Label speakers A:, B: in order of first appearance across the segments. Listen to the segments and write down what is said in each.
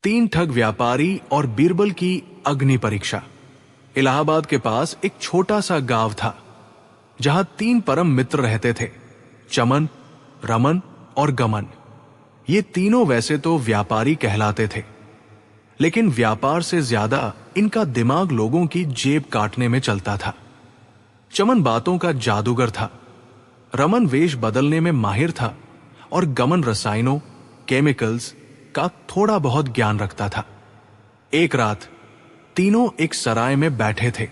A: तीन ठग व्यापारी और बीरबल की अग्नि परीक्षा। इलाहाबाद के पास एक छोटा सा गांव था जहां तीन परम मित्र रहते थे, चमन, रमन और गमन। ये तीनों वैसे तो व्यापारी कहलाते थे, लेकिन व्यापार से ज्यादा इनका दिमाग लोगों की जेब काटने में चलता था। चमन बातों का जादूगर था, रमन वेश बदलने में माहिर था और गमन रसायनों, केमिकल्स का थोड़ा बहुत ज्ञान रखता था। एक रात तीनों एक सराय में बैठे थे।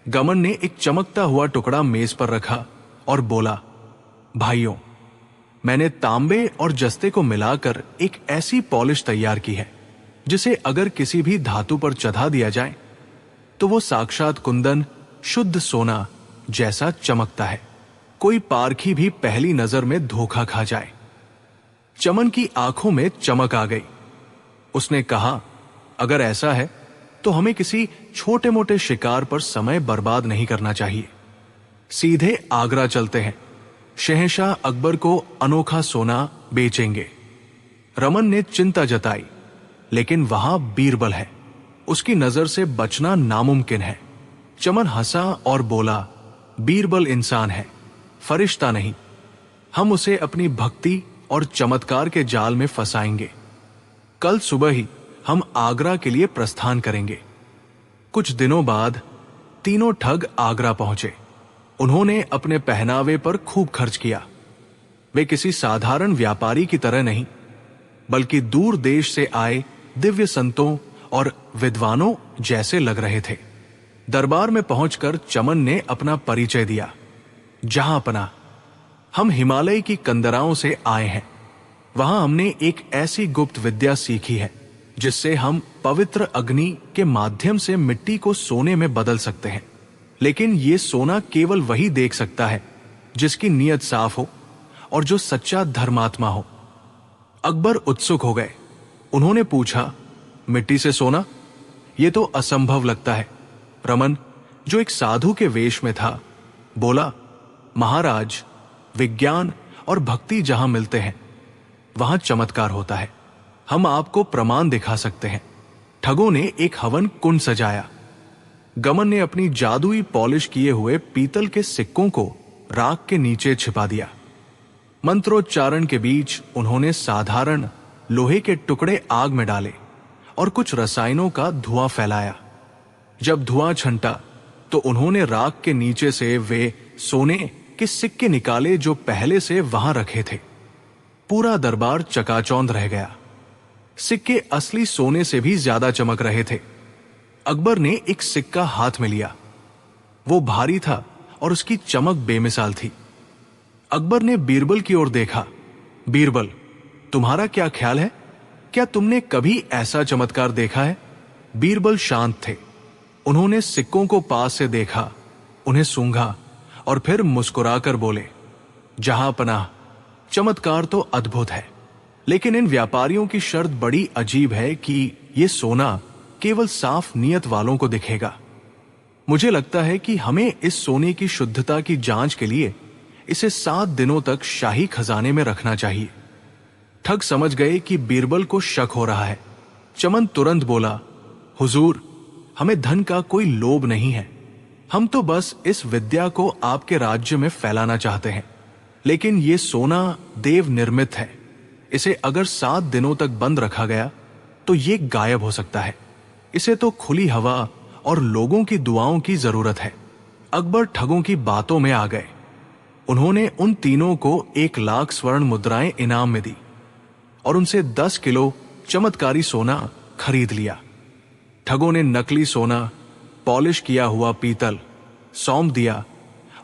A: गमन ने एक चमकता हुआ टुकड़ा मेज पर रखा और बोला, भाइयों, मैंने तांबे और जस्ते को मिलाकर एक ऐसी पॉलिश तैयार की है जिसे अगर किसी भी धातु पर चढ़ा दिया जाए तो वो साक्षात कुंदन, शुद्ध सोना जैसा चमकता है। कोई पारखी भी पहली नजर में धोखा खा जाए। चमन की आंखों में चमक आ गई। उसने कहा, अगर ऐसा है तो हमें किसी छोटे मोटे शिकार पर समय बर्बाद नहीं करना चाहिए। सीधे आगरा चलते हैं, शहंशाह अकबर को अनोखा सोना बेचेंगे। रमन ने चिंता जताई, लेकिन वहां बीरबल है, उसकी नजर से बचना नामुमकिन है। चमन हंसा और बोला, बीरबल इंसान है, फरिश्ता नहीं। हम उसे अपनी भक्ति और चमत्कार के जाल में फंसाएंगे। कल सुबह ही हम आगरा के लिए प्रस्थान करेंगे। कुछ दिनों बाद तीनों ठग आगरा पहुंचे। उन्होंने अपने पहनावे पर खूब खर्च किया। वे किसी साधारण व्यापारी की तरह नहीं, बल्कि दूर देश से आए दिव्य संतों और विद्वानों जैसे लग रहे थे। दरबार में पहुंचकर चमन ने अपना परिचय दिया। जहांपना, हम हिमालय की कंदराओं से आए हैं। वहां हमने एक ऐसी गुप्त विद्या सीखी है जिससे हम पवित्र अग्नि के माध्यम से मिट्टी को सोने में बदल सकते हैं। लेकिन ये सोना केवल वही देख सकता है जिसकी नीयत साफ हो और जो सच्चा धर्मात्मा हो। अकबर उत्सुक हो गए। उन्होंने पूछा, मिट्टी से सोना? ये तो असंभव लगता है। रमन, जो एक साधु के वेश में था, बोला, महाराज, विज्ञान और भक्ति जहां मिलते हैं वहां चमत्कार होता है। हम आपको प्रमाण दिखा सकते हैं। ठगों ने एक हवन कुंड सजाया। गमन ने अपनी जादुई पॉलिश किए हुए पीतल के सिक्कों को राख के नीचे छिपा दिया। मंत्रोच्चारण के बीच उन्होंने साधारण लोहे के टुकड़े आग में डाले और कुछ रसायनों का धुआं फैलाया। जब धुआं छंटा तो उन्होंने राख के नीचे से वे सोने के सिक्के निकाले जो पहले से वहां रखे थे। पूरा दरबार चकाचौंध रह गया। सिक्के असली सोने से भी ज्यादा चमक रहे थे। अकबर ने एक सिक्का हाथ में लिया। वो भारी था और उसकी चमक बेमिसाल थी। अकबर ने बीरबल की ओर देखा। बीरबल, तुम्हारा क्या ख्याल है? क्या तुमने कभी ऐसा चमत्कार देखा है? बीरबल शांत थे। उन्होंने सिक्कों को पास से देखा, उन्हें सूंघा और फिर मुस्कुराकर बोले, जहां पनाह, चमत्कार तो अद्भुत है, लेकिन इन व्यापारियों की शर्त बड़ी अजीब है कि ये सोना केवल साफ नियत वालों को दिखेगा। मुझे लगता है कि हमें इस सोने की शुद्धता की जांच के लिए इसे 7 दिनों तक शाही खजाने में रखना चाहिए। ठग समझ गए कि बीरबल को शक हो रहा है। चमन तुरंत बोला, हुजूर, हमें धन का कोई लोभ नहीं है। हम तो बस इस विद्या को आपके राज्य में फैलाना चाहते हैं। लेकिन ये सोना देव निर्मित है। इसे अगर 7 दिनों तक बंद रखा गया तो ये गायब हो सकता है। इसे तो खुली हवा और लोगों की दुआओं की जरूरत है। अकबर ठगों की बातों में आ गए। उन्होंने उन तीनों को 1 लाख स्वर्ण मुद्राएं इनाम में दी और उनसे 10 किलो चमत्कारी सोना खरीद लिया। ठगों ने नकली सोना, पॉलिश किया हुआ पीतल सौंप दिया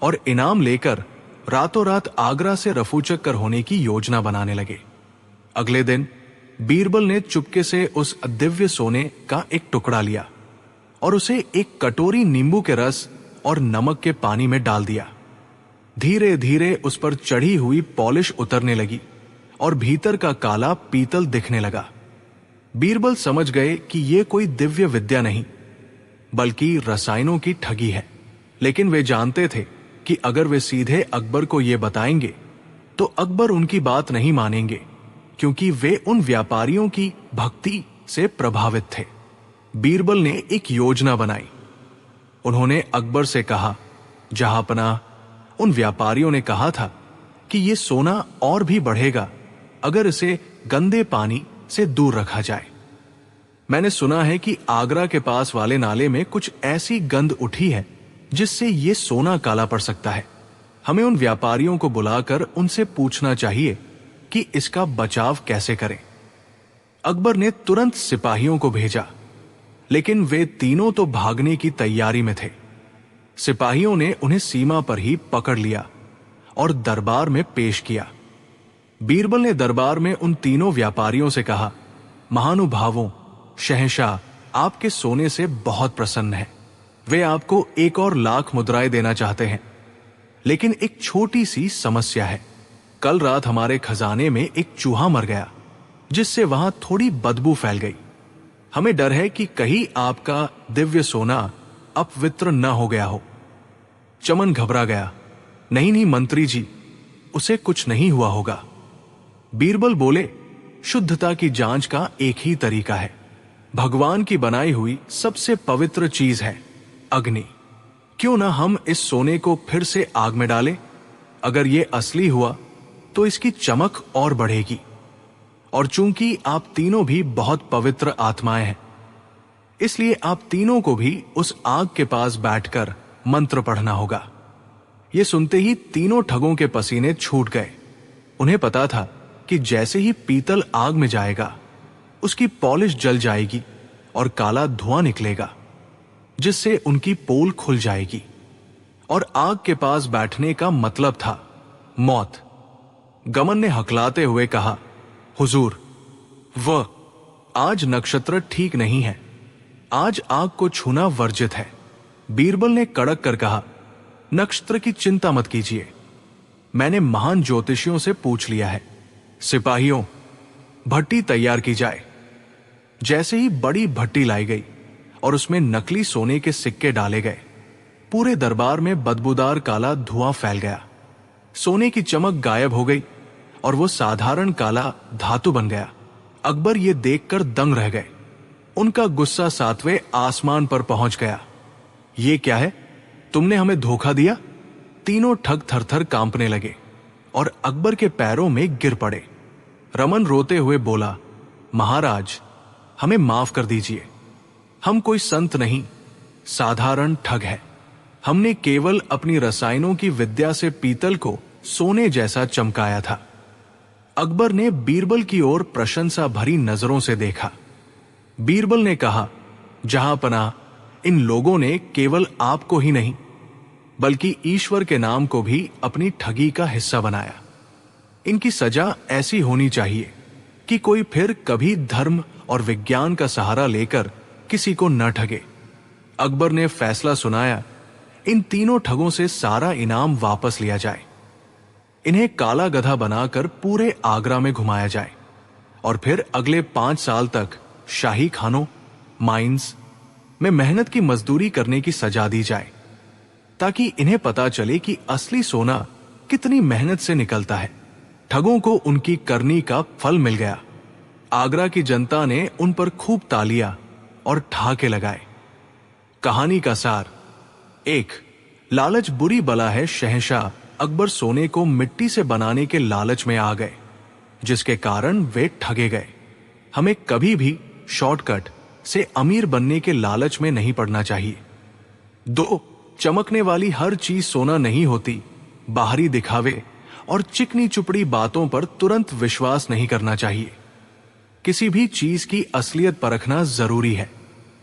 A: और इनाम लेकर रातों रात आगरा से रफूचक्कर होने की योजना बनाने लगे। अगले दिन बीरबल ने चुपके से उस दिव्य सोने का एक टुकड़ा लिया और उसे एक कटोरी नींबू के रस और नमक के पानी में डाल दिया। धीरे धीरे उस पर चढ़ी हुई पॉलिश उतरने लगी और भीतर का काला पीतल दिखने लगा। बीरबल समझ गए कि यह कोई दिव्य विद्या नहीं, बल्कि रसायनों की ठगी है। लेकिन वे जानते थे कि अगर वे सीधे अकबर को यह बताएंगे तो अकबर उनकी बात नहीं मानेंगे, क्योंकि वे उन व्यापारियों की भक्ति से प्रभावित थे। बीरबल ने एक योजना बनाई। उन्होंने अकबर से कहा, जहांपनाह, उन व्यापारियों ने कहा था कि यह सोना और भी बढ़ेगा अगर इसे गंदे पानी से दूर रखा जाए। मैंने सुना है कि आगरा के पास वाले नाले में कुछ ऐसी गंध उठी है जिससे यह सोना काला पड़ सकता है। हमें उन व्यापारियों को बुलाकर उनसे पूछना चाहिए कि इसका बचाव कैसे करें। अकबर ने तुरंत सिपाहियों को भेजा, लेकिन वे तीनों तो भागने की तैयारी में थे। सिपाहियों ने उन्हें सीमा पर ही पकड़ लिया और दरबार में पेश किया। बीरबल ने दरबार में उन तीनों व्यापारियों से कहा, महानुभावों, शहंशाह आपके सोने से बहुत प्रसन्न है। वे आपको 1 और लाख मुद्राएं देना चाहते हैं, लेकिन एक छोटी सी समस्या है। कल रात हमारे खजाने में एक चूहा मर गया, जिससे वहां थोड़ी बदबू फैल गई। हमें डर है कि कहीं आपका दिव्य सोना अपवित्र न हो गया हो। चमन घबरा गया। नहीं नहीं मंत्री जी, उसे कुछ नहीं हुआ होगा। बीरबल बोले, शुद्धता की जांच का एक ही तरीका है। भगवान की बनाई हुई सबसे पवित्र चीज है अग्नि। क्यों ना हम इस सोने को फिर से आग में डालें? अगर यह असली हुआ तो इसकी चमक और बढ़ेगी। और चूंकि आप तीनों भी बहुत पवित्र आत्माएं हैं, इसलिए आप तीनों को भी उस आग के पास बैठकर मंत्र पढ़ना होगा। यह सुनते ही तीनों ठगों के पसीने छूट गए। उन्हें पता था कि जैसे ही पीतल आग में जाएगा, उसकी पॉलिश जल जाएगी और काला धुआं निकलेगा, जिससे उनकी पोल खुल जाएगी। और आग के पास बैठने का मतलब था मौत। गमन ने हकलाते हुए कहा, हुजूर, वह आज नक्षत्र ठीक नहीं है। आज आग को छूना वर्जित है। बीरबल ने कड़क कर कहा, नक्षत्र की चिंता मत कीजिए, मैंने महान ज्योतिषियों से पूछ लिया है। सिपाहियों, भट्टी तैयार की जाए। जैसे ही बड़ी भट्टी लाई गई और उसमें नकली सोने के सिक्के डाले गए, पूरे दरबार में बदबूदार काला धुआं फैल गया। सोने की चमक गायब हो गई और वो साधारण काला धातु बन गया। अकबर ये देखकर दंग रह गए। उनका गुस्सा 7वें आसमान पर पहुंच गया। ये क्या है? तुमने हमें धोखा दिया। तीनों ठग थरथर कांपने लगे और अकबर के पैरों में गिर पड़े। रमन रोते हुए बोला, महाराज, हमें माफ कर दीजिए। हम कोई संत नहीं, साधारण ठग है। हमने केवल अपनी रसायनों की विद्या से पीतल को सोने जैसा चमकाया था। अकबर ने बीरबल की ओर प्रशंसा भरी नजरों से देखा। बीरबल ने कहा, जहांपनाह, इन लोगों ने केवल आपको ही नहीं बल्कि ईश्वर के नाम को भी अपनी ठगी का हिस्सा बनाया। इनकी सजा ऐसी होनी चाहिए कि कोई फिर कभी धर्म और विज्ञान का सहारा लेकर किसी को न ठगे। अकबर ने फैसला सुनाया, इन तीनों ठगों से सारा इनाम वापस लिया जाए। इन्हें काला गधा बनाकर पूरे आगरा में घुमाया जाए और फिर अगले 5 साल तक शाही खानों, माइंस में मेहनत की मजदूरी करने की सजा दी जाए, ताकि इन्हें पता चले कि असली सोना कितनी मेहनत से निकलता है। ठगों को उनकी करनी का फल मिल गया। आगरा की जनता ने उन पर खूब तालियां और ठहाके लगाए। कहानी का सार: 1. लालच बुरी बला है। शहंशाह अकबर सोने को मिट्टी से बनाने के लालच में आ गए, जिसके कारण वे ठगे गए। हमें कभी भी शॉर्टकट से अमीर बनने के लालच में नहीं पड़ना चाहिए। 2. चमकने वाली हर चीज सोना नहीं होती। बाहरी दिखावे और चिकनी चुपड़ी बातों पर तुरंत विश्वास नहीं करना चाहिए। किसी भी चीज की असलियत परखना जरूरी है।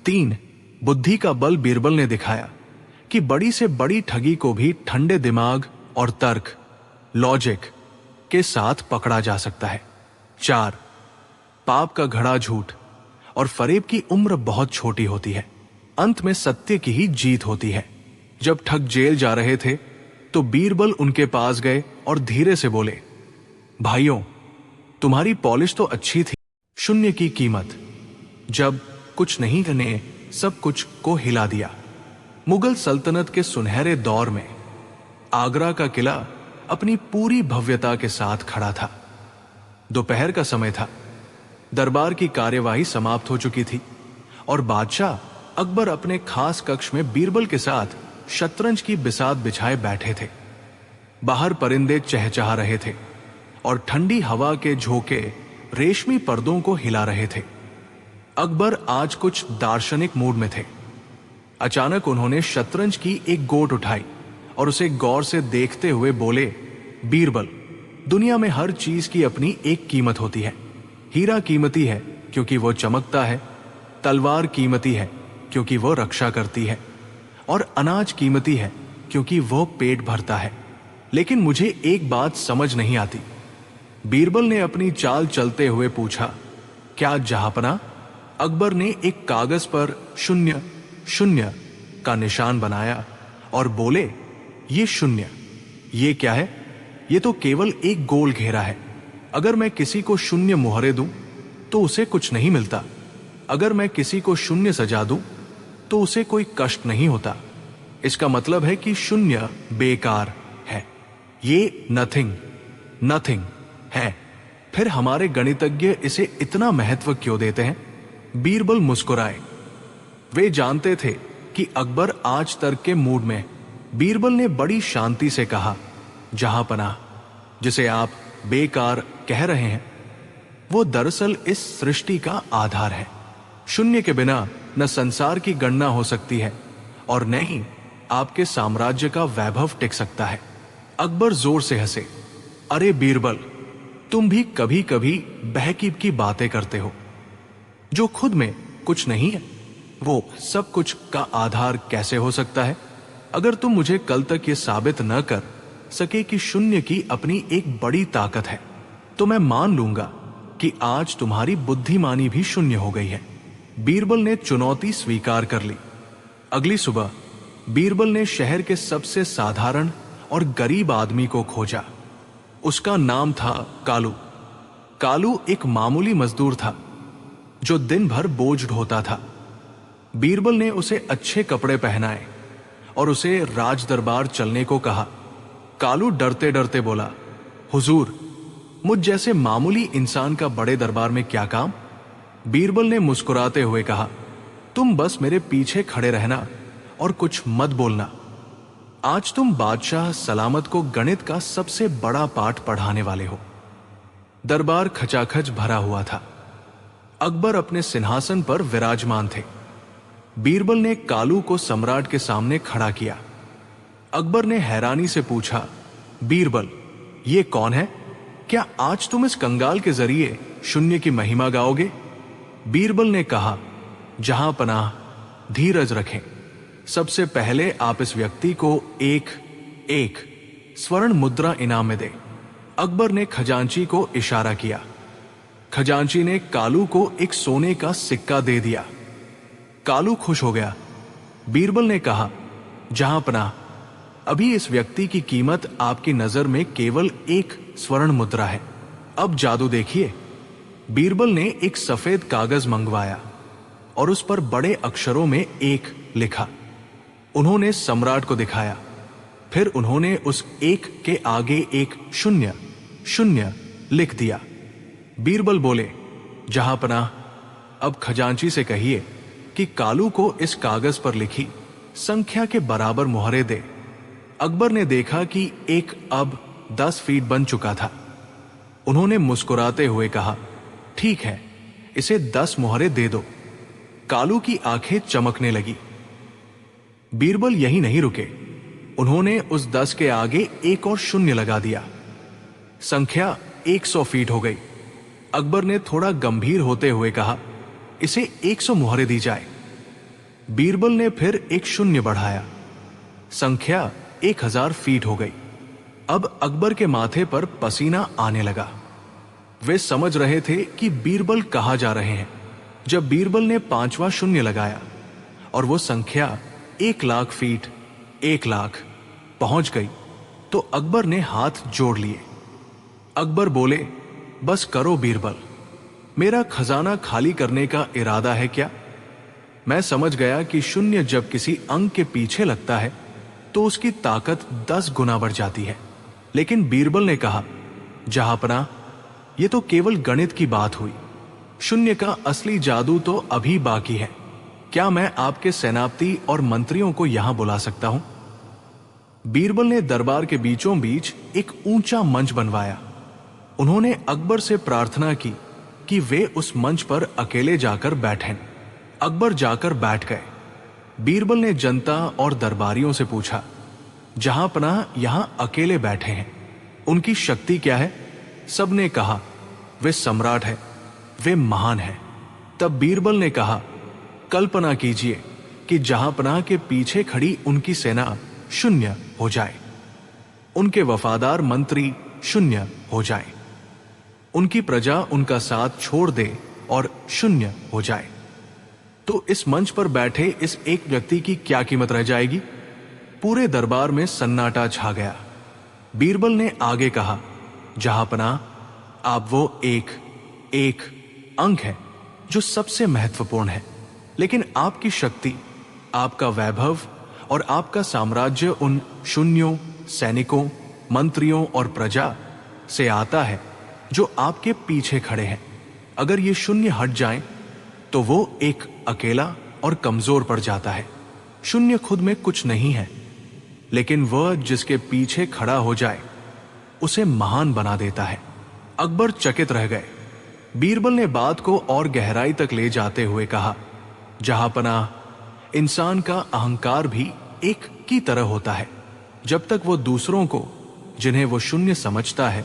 A: 3. बुद्धि का बल बीरबल ने दिखाया कि बड़ी से बड़ी ठगी को भी ठंडे दिमाग और तर्क, लॉजिक के साथ पकड़ा जा सकता है। 4. पाप का घड़ा झूठ और फरेब की उम्र बहुत छोटी होती है। अंत में सत्य की ही जीत होती है। जब ठग जेल जा रहे थे तो बीरबल उनके पास गए और धीरे से बोले, भाइयों, तुम्हारी पॉलिश तो अच्छी थी। शून्य की कीमत। जब कुछ नहीं ने सब कुछ को हिला दिया। मुगल सल्तनत के सुनहरे दौर में आगरा का किला अपनी पूरी भव्यता के साथ खड़ा था। दोपहर का समय था। दरबार की कार्यवाही समाप्त हो चुकी थी और बादशाह अकबर अपने खास कक्ष में बीरबल के साथ शतरंज की बिसात बिछाए बैठे थे। बाहर परिंदे चहचहा रहे थे और ठंडी हवा के झोंके रेशमी पर्दों को हिला रहे थे। अकबर आज कुछ दार्शनिक मूड में थे। अचानक उन्होंने शतरंज की एक गोट उठाई और उसे गौर से देखते हुए बोले, बीरबल, दुनिया में हर चीज की अपनी एक कीमत होती है। हीरा कीमती है क्योंकि वो चमकता है, तलवार कीमती है क्योंकि वो रक्षा करती है, और अनाज कीमती है क्योंकि वो पेट भरता है। लेकिन मुझे एक बात समझ नहीं आती। बीरबल ने अपनी चाल चलते हुए पूछा, क्या जहांपना? अकबर ने एक कागज पर 0 का निशान बनाया और बोले, ये 0, ये क्या है? ये तो केवल एक गोल घेरा है। अगर मैं किसी को 0 मुहरे दूं तो उसे कुछ नहीं मिलता। अगर मैं किसी को 0 सजा दूं तो उसे कोई कष्ट नहीं होता। इसका मतलब है कि 0 बेकार है। ये नथिंग है। फिर हमारे गणितज्ञ इसे इतना महत्व क्यों देते हैं? बीरबल मुस्कुराए। वे जानते थे कि अकबर आज तर्क के मूड में। बीरबल ने बड़ी शांति से कहा, जहांपनाह, जिसे आप बेकार कह रहे हैं, वो दरअसल इस सृष्टि का आधार है। 0 के बिना न संसार की गणना हो सकती है और न ही आपके साम्राज्य का वैभव टिक सकता है। अकबर जोर से हंसे। अरे बीरबल, तुम भी कभी कभी बहकीब की बातें करते हो। जो खुद में कुछ नहीं है वो सब कुछ का आधार कैसे हो सकता है? अगर तुम मुझे कल तक ये साबित न कर सके कि 0 की अपनी एक बड़ी ताकत है, तो मैं मान लूंगा कि आज तुम्हारी बुद्धिमानी भी 0 हो गई है। बीरबल ने चुनौती स्वीकार कर ली। अगली सुबह बीरबल ने शहर के सबसे साधारण और गरीब आदमी को खोजा। उसका नाम था कालू। कालू एक मामूली मजदूर था जो दिन भर बोझ ढोता था। बीरबल ने उसे अच्छे कपड़े पहनाए और उसे राज दरबार चलने को कहा। कालू डरते डरते बोला, हुजूर, मुझ जैसे मामूली इंसान का बड़े दरबार में क्या काम? बीरबल ने मुस्कुराते हुए कहा, तुम बस मेरे पीछे खड़े रहना और कुछ मत बोलना। आज तुम बादशाह सलामत को गणित का सबसे बड़ा पाठ पढ़ाने वाले हो। दरबार खचाखच भरा हुआ था। अकबर अपने सिंहासन पर विराजमान थे। बीरबल ने कालू को सम्राट के सामने खड़ा किया। अकबर ने हैरानी से पूछा, बीरबल, ये कौन है? क्या आज तुम इस कंगाल के जरिए 0 की महिमा गाओगे? बीरबल ने कहा, जहांपनाह, धीरज रखें। सबसे पहले आप इस व्यक्ति को एक स्वर्ण मुद्रा इनाम में दें। अकबर ने खजांची को इशारा किया। खजांची ने कालू को एक सोने का सिक्का दे दिया। कालू खुश हो गया। बीरबल ने कहा, जहांपनाह, अभी इस व्यक्ति की कीमत आपकी नजर में केवल 1 स्वर्ण मुद्रा है। अब जादू देखिए। बीरबल ने एक सफेद कागज मंगवाया और उस पर बड़े अक्षरों में 1 लिखा। उन्होंने सम्राट को दिखाया। फिर उन्होंने उस 1 के आगे एक 0 लिख दिया। बीरबल बोले, जहांपनाह, अब खजांची से कहिए कि कालू को इस कागज पर लिखी संख्या के बराबर मुहरे दे। अकबर ने देखा कि 1 अब 10 फीट बन चुका था। उन्होंने मुस्कुराते हुए कहा, ठीक है, इसे 10 मुहरे दे दो। कालू की आंखें चमकने लगी। बीरबल यहीं नहीं रुके। उन्होंने उस 10 के आगे एक और 0 लगा दिया। संख्या 100 फीट हो गई। अकबर ने थोड़ा गंभीर होते हुए कहा, इसे 100 मुहरे दी जाए। बीरबल ने फिर एक 0 बढ़ाया। संख्या 1000 फीट हो गई। अब अकबर के माथे पर पसीना आने लगा। वे समझ रहे थे कि बीरबल कहाँ जा रहे हैं। जब बीरबल ने 5वां 0 लगाया और वो संख्या 1,00,000 फीट 1,00,000 पहुंच गई, तो अकबर ने हाथ जोड़ लिए। अकबर बोले, बस करो बीरबल, मेरा खजाना खाली करने का इरादा है क्या? मैं समझ गया कि 0 जब किसी अंक के पीछे लगता है तो उसकी ताकत 10 गुना बढ़ जाती है। लेकिन बीरबल ने कहा, जहांपनाह, ये तो केवल गणित की बात हुई। शून्य का असली जादू तो अभी बाकी है। क्या मैं आपके सेनापति और मंत्रियों को यहां बुला सकता हूं? बीरबल ने दरबार के बीचों बीच एक ऊंचा मंच बनवाया। उन्होंने अकबर से प्रार्थना की कि वे उस मंच पर अकेले जाकर बैठें। अकबर जाकर बैठ गए। बीरबल ने जनता और दरबारियों से पूछा, जहांपनाह यहां अकेले बैठे हैं, उनकी शक्ति क्या है? सबने कहा, वे सम्राट है, वे महान है। तब बीरबल ने कहा, कल्पना कीजिए कि जहांपनाह के पीछे खड़ी उनकी सेना शून्य हो जाए, उनके वफादार मंत्री शून्य हो जाए, उनकी प्रजा उनका साथ छोड़ दे और शून्य हो जाए, तो इस मंच पर बैठे इस एक व्यक्ति की क्या कीमत रह जाएगी? पूरे दरबार में सन्नाटा छा गया। बीरबल ने आगे कहा, जहांपनाह, आप वो एक अंग है जो सबसे महत्वपूर्ण है, लेकिन आपकी शक्ति, आपका वैभव और आपका साम्राज्य उन शून्यों, सैनिकों, मंत्रियों और प्रजा से आता है जो आपके पीछे खड़े हैं। अगर ये शून्य हट जाएं, तो वो एक अकेला और कमजोर पड़ जाता है। शून्य खुद में कुछ नहीं है, लेकिन वह जिसके पीछे खड़ा हो जाए उसे महान बना देता है। अकबर चकित रह गए। बीरबल ने बात को और गहराई तक ले जाते हुए कहा, जहांपनाह, इंसान का अहंकार भी एक की तरह होता है। जब तक वो दूसरों को, जिन्हें वो शून्य समझता है,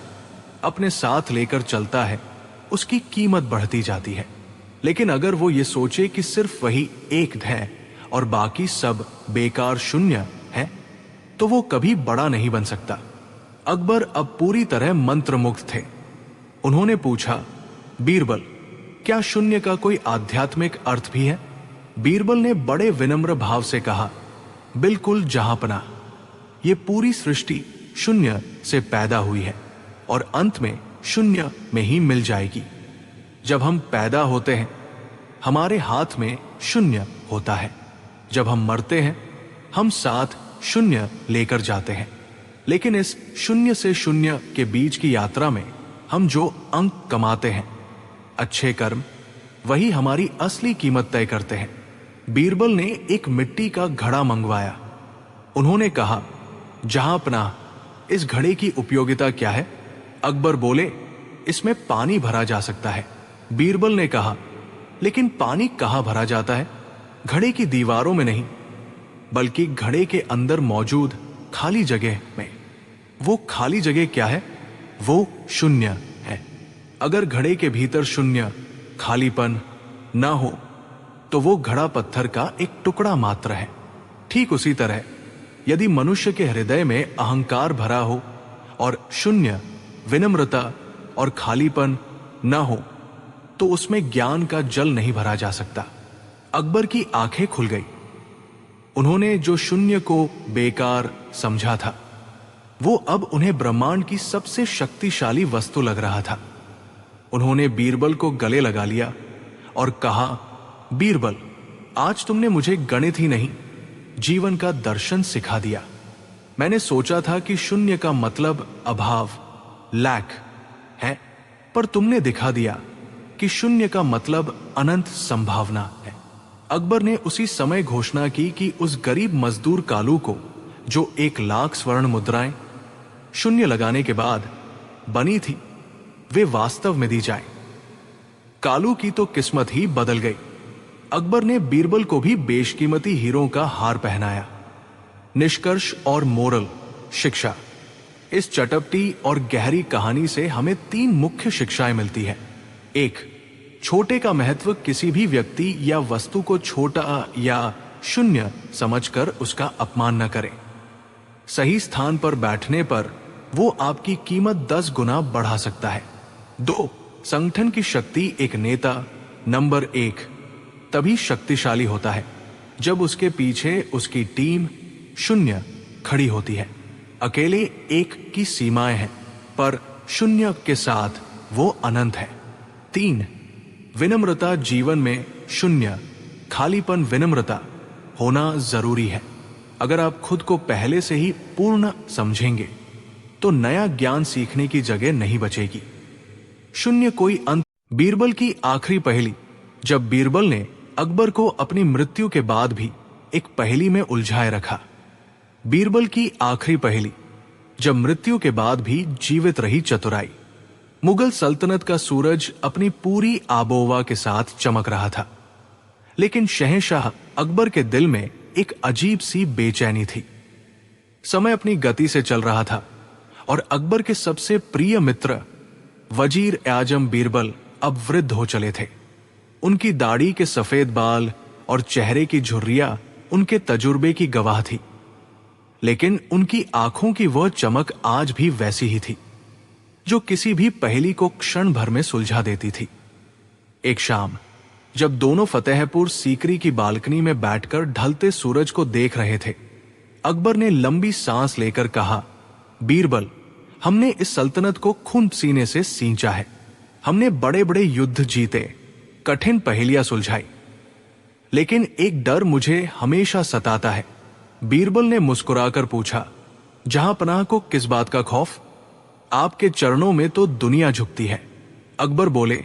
A: अपने साथ लेकर चलता है, उसकी कीमत बढ़ती जाती है। लेकिन अगर वो ये सोचे कि सिर्फ वही एक है और बाकी सब बेकार शून्य है, तो वो कभी बड़ा नहीं बन सकता। अकबर अब पूरी तरह मंत्रमुग्ध थे। उन्होंने पूछा, बीरबल, क्या शून्य का कोई आध्यात्मिक अर्थ भी है? बीरबल ने बड़े विनम्र भाव से कहा, बिल्कुल जहांपनाह, ये पूरी सृष्टि शून्य से पैदा हुई है और अंत में शून्य में ही मिल जाएगी। जब हम पैदा होते हैं, हमारे हाथ में शून्य होता है। जब हम मरते हैं, हम साथ शून्य लेकर जाते हैं। लेकिन इस शून्य से शून्य के बीच की यात्रा में हम जो अंक कमाते हैं, अच्छे कर्म, वही हमारी असली कीमत तय करते हैं। बीरबल ने एक मिट्टी का घड़ा मंगवाया। उन्होंने कहा, जहांपनाह, इस घड़े की उपयोगिता क्या है? अकबर बोले, इसमें पानी भरा जा सकता है। बीरबल ने कहा, लेकिन पानी कहाँ भरा जाता है? घड़े की दीवारों में नहीं, बल्कि घड़े के अंदर मौजूद खाली जगह में। वो खाली जगह क्या है? वो शून्य है। अगर घड़े के भीतर शून्य, खालीपन ना हो, तो वो घड़ा पत्थर का एक टुकड़ा मात्र है। ठीक उसी तरह यदि मनुष्य के हृदय में अहंकार भरा हो और शून्य, विनम्रता और खालीपन न हो, तो उसमें ज्ञान का जल नहीं भरा जा सकता। अकबर की आंखें खुल गई। उन्होंने जो शून्य को बेकार समझा था, वो अब उन्हें ब्रह्मांड की सबसे शक्तिशाली वस्तु लग रहा था। उन्होंने बीरबल को गले लगा लिया और कहा, बीरबल, आज तुमने मुझे गणित ही नहीं, जीवन का दर्शन सिखा दिया। मैंने सोचा था कि शून्य का मतलब अभाव, लैक है, पर तुमने दिखा दिया कि शून्य का मतलब अनंत संभावना है। अकबर ने उसी समय घोषणा की कि उस गरीब मजदूर कालू को, जो 1,00,000 स्वर्ण मुद्राएं शून्य लगाने के बाद बनी थी, वे वास्तव में दी जाए। कालू की तो किस्मत ही बदल गई। अकबर ने बीरबल को भी बेशकीमती हीरों का हार पहनाया। निष्कर्ष और मोरल शिक्षा। इस चटपटी और गहरी कहानी से हमें 3 मुख्य शिक्षाएं मिलती है। 1, छोटे का महत्व किसी भी व्यक्ति या वस्तु को छोटा या शून्य समझकर उसका अपमान न करें। सही स्थान पर बैठने पर वो आपकी कीमत 10 गुना बढ़ा सकता है। 2, संगठन की शक्ति। एक नेता नंबर 1 तभी शक्तिशाली होता है जब उसके पीछे उसकी टीम शून्य खड़ी होती है। अकेले 1 की सीमाएं हैं, पर शून्य के साथ वो अनंत है। 3, विनम्रता। जीवन में शून्य, खालीपन, विनम्रता होना जरूरी है। अगर आप खुद को पहले से ही पूर्ण समझेंगे तो नया ज्ञान सीखने की जगह नहीं बचेगी। शून्य कोई अंत बीरबल की आखिरी पहेली। जब बीरबल ने अकबर को अपनी मृत्यु के बाद भी एक पहेली में उलझाए रखा। बीरबल की आखिरी पहेली। जब मृत्यु के बाद भी जीवित रही चतुराई। मुगल सल्तनत का सूरज अपनी पूरी आबोवा के साथ चमक रहा था, लेकिन शहंशाह अकबर के दिल में एक अजीब सी बेचैनी थी। समय अपनी गति से चल रहा था और अकबर के सबसे प्रिय मित्र वजीर आजम बीरबल अब वृद्ध हो चले थे। उनकी दाढ़ी के सफेद बाल और चेहरे की झुर्रियां उनके तजुर्बे की गवाह थी, लेकिन उनकी आंखों की वह चमक आज भी वैसी ही थी जो किसी भी पहेली को क्षण भर में सुलझा देती थी। एक शाम जब दोनों फतेहपुर सीकरी की बालकनी में बैठकर ढलते सूरज को देख रहे थे, अकबर ने लंबी सांस लेकर कहा, बीरबल, हमने इस सल्तनत को खून पसीने से सींचा है। हमने बड़े बड़े युद्ध जीते, कठिन पहेलियां सुलझाई, लेकिन एक डर मुझे हमेशा सताता है। बीरबल ने मुस्कुराकर पूछा, जहां पनाह को किस बात का खौफ? आपके चरणों में तो दुनिया झुकती है। अकबर बोले,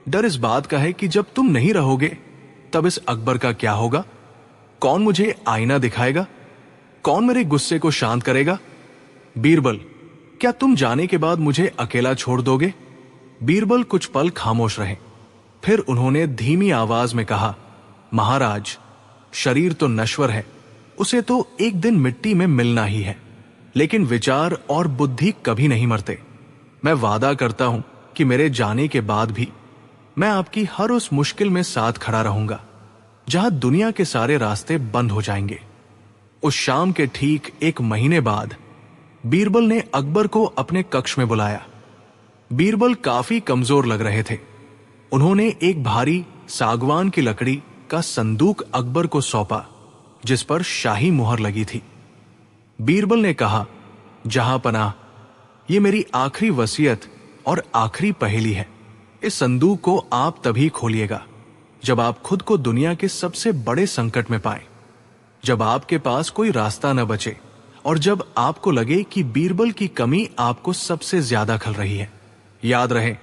A: डर इस बात का है कि जब तुम नहीं रहोगे तब इस अकबर का क्या होगा? कौन मुझे आईना दिखाएगा? कौन मेरे गुस्से को शांत करेगा? बीरबल, क्या तुम जाने के बाद मुझे अकेला छोड़ दोगे? बीरबल कुछ पल खामोश रहे, फिर उन्होंने धीमी आवाज में कहा, महाराज, शरीर तो नश्वर है, उसे तो एक दिन मिट्टी में मिलना ही है, लेकिन विचार और बुद्धि कभी नहीं मरते। मैं वादा करता हूं कि मेरे जाने के बाद भी मैं आपकी हर उस मुश्किल में साथ खड़ा रहूंगा जहां दुनिया के सारे रास्ते बंद हो जाएंगे। उस शाम के ठीक एक महीने बाद बीरबल ने अकबर को अपने कक्ष में बुलाया। बीरबल काफी कमजोर लग रहे थे। उन्होंने एक भारी सागवान की लकड़ी का संदूक अकबर को सौंपा, जिस पर शाही मुहर लगी थी। बीरबल ने कहा, जहां पनाह, ये मेरी आखिरी वसीयत और आखिरी पहेली है। इस संदूक को आप तभी खोलिएगा जब आप खुद को दुनिया के सबसे बड़े संकट में पाएं, जब आपके पास कोई रास्ता न बचे और जब आपको लगे कि बीरबल की कमी आपको सबसे ज्यादा खल रही है। याद रहे,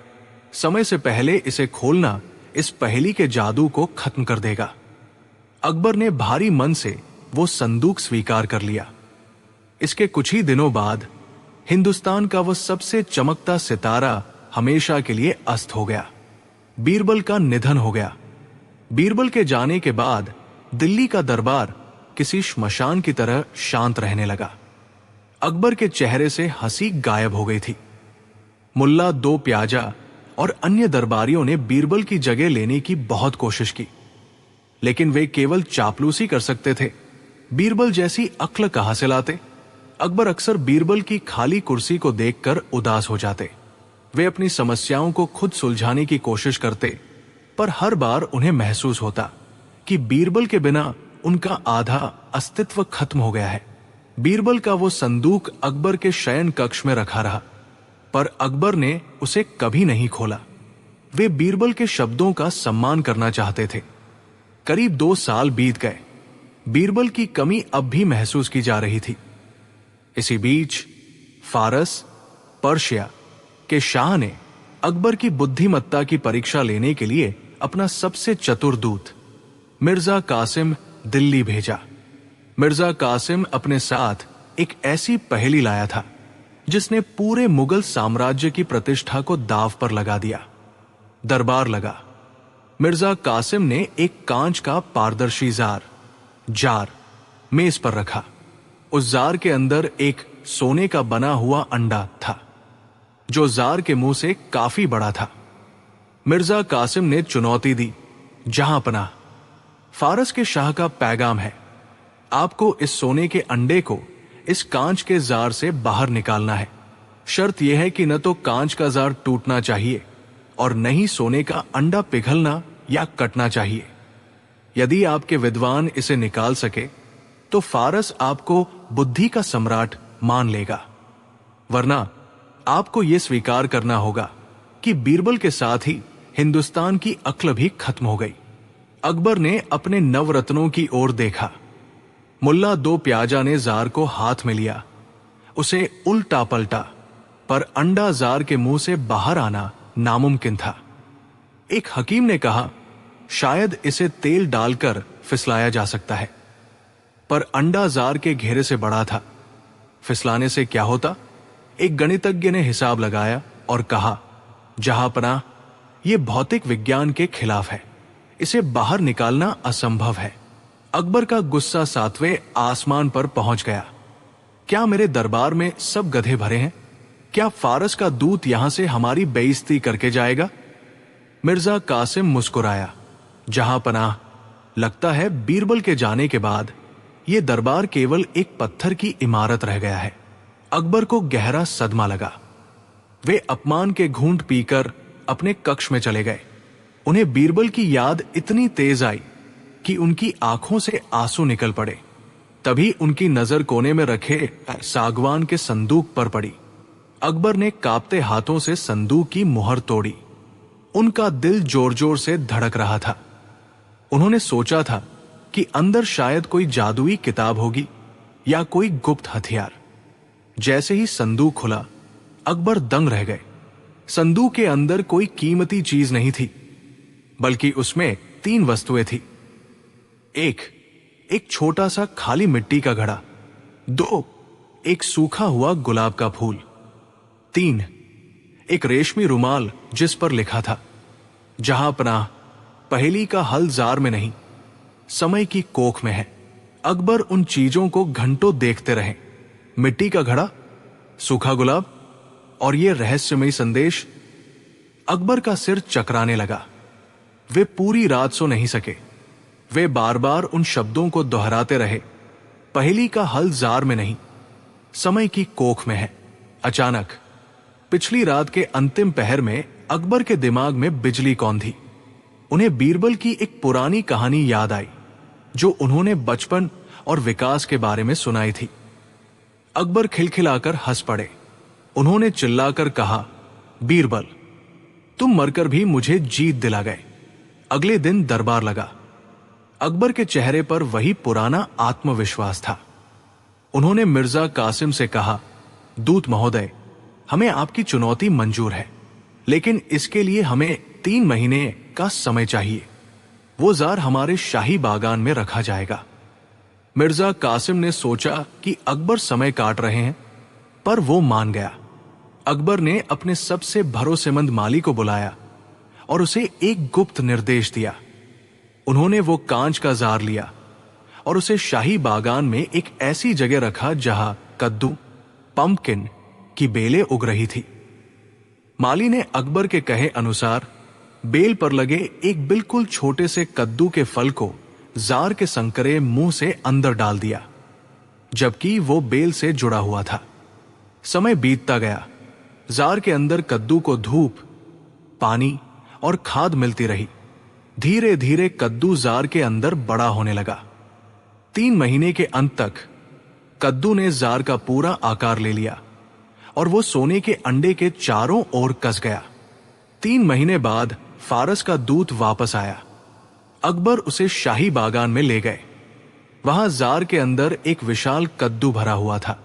A: समय से पहले इसे खोलना इस पहेली के जादू को खत्म कर देगा। अकबर ने भारी मन से वो संदूक स्वीकार कर लिया। इसके कुछ ही दिनों बाद हिंदुस्तान का वो सबसे चमकता सितारा हमेशा के लिए अस्त हो गया। बीरबल का निधन हो गया। बीरबल के जाने के बाद दिल्ली का दरबार किसी श्मशान की तरह शांत रहने लगा। अकबर के चेहरे से हंसी गायब हो गई थी। मुल्ला दो प्याजा और अन्य दरबारियों ने बीरबल की जगह लेने की बहुत कोशिश की, लेकिन वे केवल चापलूसी कर सकते थे। बीरबल जैसी अक्ल कहां से लाते? अकबर अक्सर बीरबल की खाली कुर्सी को देखकर उदास हो जाते। वे अपनी समस्याओं को खुद सुलझाने की कोशिश करते, पर हर बार उन्हें महसूस होता कि बीरबल के बिना उनका आधा अस्तित्व खत्म हो गया है। बीरबल का वो संदूक अकबर के शयन कक्ष में रखा रहा, पर अकबर ने उसे कभी नहीं खोला। वे बीरबल के शब्दों का सम्मान करना चाहते थे। करीब 2 साल बीत गए। बीरबल की कमी अब भी महसूस की जा रही थी। इसी बीच फारस, पर्शिया के शाह ने अकबर की बुद्धिमत्ता की परीक्षा लेने के लिए अपना सबसे चतुर दूत मिर्जा कासिम दिल्ली भेजा। मिर्जा कासिम अपने साथ एक ऐसी पहेली लाया था जिसने पूरे मुगल साम्राज्य की प्रतिष्ठा को दांव पर लगा दिया। दरबार लगा। मिर्जा कासिम ने एक कांच का पारदर्शी जार मेज पर रखा। उस जार के अंदर एक सोने का बना हुआ अंडा था, जो जार के मुंह से काफी बड़ा था। मिर्जा कासिम ने चुनौती दी, जहां पनाह, फारस के शाह का पैगाम है। आपको इस सोने के अंडे को इस कांच के जार से बाहर निकालना है। शर्त यह है कि न तो कांच का जार टूटना चाहिए और न ही सोने का अंडा पिघलना या कटना चाहिए। यदि आपके विद्वान इसे निकाल सके तो फारस आपको बुद्धि का सम्राट मान लेगा, वरना आपको यह स्वीकार करना होगा कि बीरबल के साथ ही हिंदुस्तान की अक्ल भी खत्म हो गई। अकबर ने अपने नवरत्नों की ओर देखा। मुल्ला दो प्याजा ने जार को हाथ में लिया, उसे उल्टा पलटा, पर अंडा जार के मुंह से बाहर आना नामुमकिन था। एक हकीम ने कहा, शायद इसे तेल डालकर फिसलाया जा सकता है, पर अंडा जार के घेरे से बड़ा था। फिसलाने से क्या होता? एक गणितज्ञ ने हिसाब लगाया और कहा, जहांपनाह, यह भौतिक विज्ञान के खिलाफ है, इसे बाहर निकालना असंभव है। अकबर का गुस्सा 7वें आसमान पर पहुंच गया। क्या मेरे दरबार में सब गधे भरे हैं? क्या फारस का दूत यहां से हमारी बेइज्जती करके जाएगा? मिर्जा कासिम मुस्कुराया, जहांपनाह, लगता है बीरबल के जाने के बाद यह दरबार केवल एक पत्थर की इमारत रह गया है। अकबर को गहरा सदमा लगा। वे अपमान के घूंट पीकर अपने कक्ष में चले गए। उन्हें बीरबल की याद इतनी तेज आई कि उनकी आंखों से आंसू निकल पड़े। तभी उनकी नजर कोने में रखे सागवान के संदूक पर पड़ी। अकबर ने कांपते हाथों से संदूक की मुहर तोड़ी। उनका दिल जोर जोर से धड़क रहा था। उन्होंने सोचा था कि अंदर शायद कोई जादुई किताब होगी या कोई गुप्त हथियार। जैसे ही संदूक खुला, अकबर दंग रह गए। संदूक के अंदर कोई कीमती चीज नहीं थी, बल्कि उसमें 3 वस्तुएं थी। एक छोटा सा खाली मिट्टी का घड़ा। 2, एक सूखा हुआ गुलाब का फूल। 3, एक रेशमी रुमाल जिस पर लिखा था, जहांपनाह, पहेली का हल जार में नहीं, समय की कोख में है। अकबर उन चीजों को घंटों देखते रहे। मिट्टी का घड़ा, सूखा गुलाब और यह रहस्यमयी संदेश। अकबर का सिर चकराने लगा। वे पूरी रात सो नहीं सके। वे बार बार उन शब्दों को दोहराते रहे, पहेली का हल जार में नहीं, समय की कोख में है। अचानक पिछली रात के अंतिम पहर में अकबर के दिमाग में बिजली कौंधी। उन्हें बीरबल की एक पुरानी कहानी याद आई जो उन्होंने बचपन और विकास के बारे में सुनाई थी। अकबर खिलखिलाकर हंस पड़े। उन्होंने चिल्लाकर कहा, बीरबल, तुम मरकर भी मुझे जीत दिला गए। अगले दिन दरबार लगा। अकबर के चेहरे पर वही पुराना आत्मविश्वास था। उन्होंने मिर्जा कासिम से कहा, दूत महोदय, हमें आपकी चुनौती मंजूर है, लेकिन इसके लिए हमें 3 महीने का समय चाहिए। वो जार हमारे शाही बागान में रखा जाएगा। मिर्जा कासिम ने सोचा कि अकबर समय काट रहे हैं, पर वो मान गया। अकबर ने अपने सबसे भरोसेमंद माली को बुलाया और उसे एक गुप्त निर्देश दिया। उन्होंने वो कांच का जार लिया और उसे शाही बागान में एक ऐसी जगह रखा जहां कद्दू, पंपकिन की बेलें उग रही थी। माली ने अकबर के कहे अनुसार बेल पर लगे एक बिल्कुल छोटे से कद्दू के फल को जार के संकरे मुंह से अंदर डाल दिया, जबकि वो बेल से जुड़ा हुआ था। समय बीतता गया। जार के अंदर कद्दू को धूप, पानी और खाद मिलती रही। धीरे धीरे कद्दू जार के अंदर बड़ा होने लगा। 3 महीने के अंत तक कद्दू ने जार का पूरा आकार ले लिया और वो सोने के अंडे के चारों ओर कस गया। 3 महीने बाद फारस का दूत वापस आया। अकबर उसे शाही बागान में ले गए। वहां जार के अंदर एक विशाल कद्दू भरा हुआ था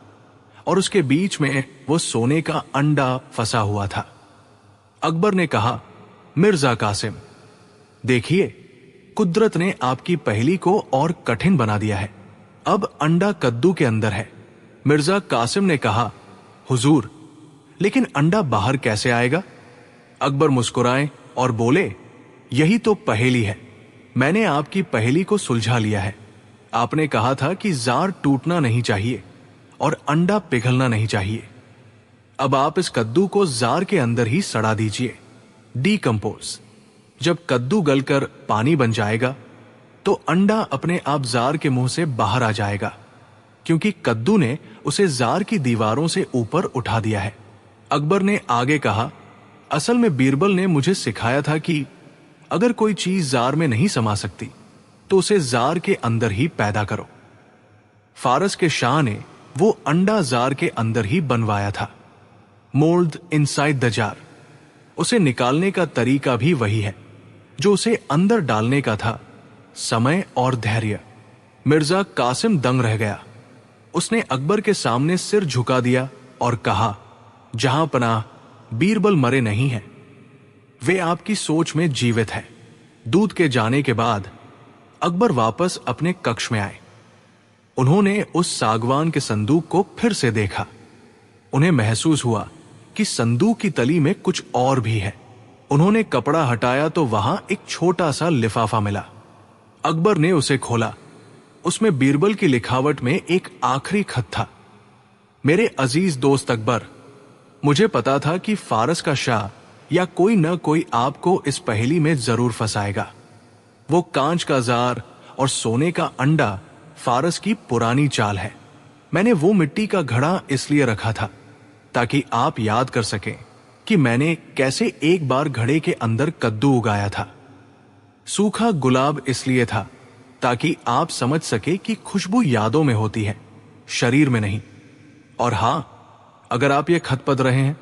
A: और उसके बीच में वो सोने का अंडा फंसा हुआ था। अकबर ने कहा, मिर्जा कासिम, देखिए, कुदरत ने आपकी पहेली को और कठिन बना दिया है। अब अंडा कद्दू के अंदर है। मिर्जा कासिम ने कहा, हुजूर, लेकिन अंडा बाहर कैसे आएगा? अकबर मुस्कुराए और बोले, यही तो पहेली है। मैंने आपकी पहेली को सुलझा लिया है। आपने कहा था कि जार टूटना नहीं चाहिए और अंडा पिघलना नहीं चाहिए। अब आप इस कद्दू को जार के अंदर ही सड़ा दीजिए, डीकंपोज। जब कद्दू गलकर पानी बन जाएगा तो अंडा अपने आप जार के मुंह से बाहर आ जाएगा, क्योंकि कद्दू ने उसे जार की दीवारों से ऊपर उठा दिया है। अकबर ने आगे कहा, असल में बीरबल ने मुझे सिखाया था कि अगर कोई चीज जार में नहीं समा सकती तो उसे जार के अंदर ही पैदा करो। फारस के शाह ने वो अंडा जार के अंदर ही बनवाया था, मोल्ड इनसाइड द जार। उसे निकालने का तरीका भी वही है जो उसे अंदर डालने का था, समय और धैर्य। मिर्जा कासिम दंग रह गया। उसने अकबर के सामने सिर झुका दिया और कहा, जहां पनाह, बीरबल मरे नहीं हैं। वे आपकी सोच में जीवित है। दूत के जाने के बाद अकबर वापस अपने कक्ष में आए। उन्होंने उस सागवान के संदूक को फिर से देखा। उन्हें महसूस हुआ कि संदूक की तली में कुछ और भी है। उन्होंने कपड़ा हटाया तो वहां एक छोटा सा लिफाफा मिला। अकबर ने उसे खोला। उसमें बीरबल की लिखावट में एक आखिरी खत था। मेरे अजीज दोस्त अकबर, मुझे पता था कि फारस का शाह या कोई न कोई आपको इस पहेली में जरूर फंसाएगा। वो कांच का जार और सोने का अंडा फारस की पुरानी चाल है। मैंने वो मिट्टी का घड़ा इसलिए रखा था ताकि आप याद कर सकें कि मैंने कैसे एक बार घड़े के अंदर कद्दू उगाया था। सूखा गुलाब इसलिए था ताकि आप समझ सके कि खुशबू यादों में होती है, शरीर में नहीं। और हां, अगर आप ये खत पढ़ रहे हैं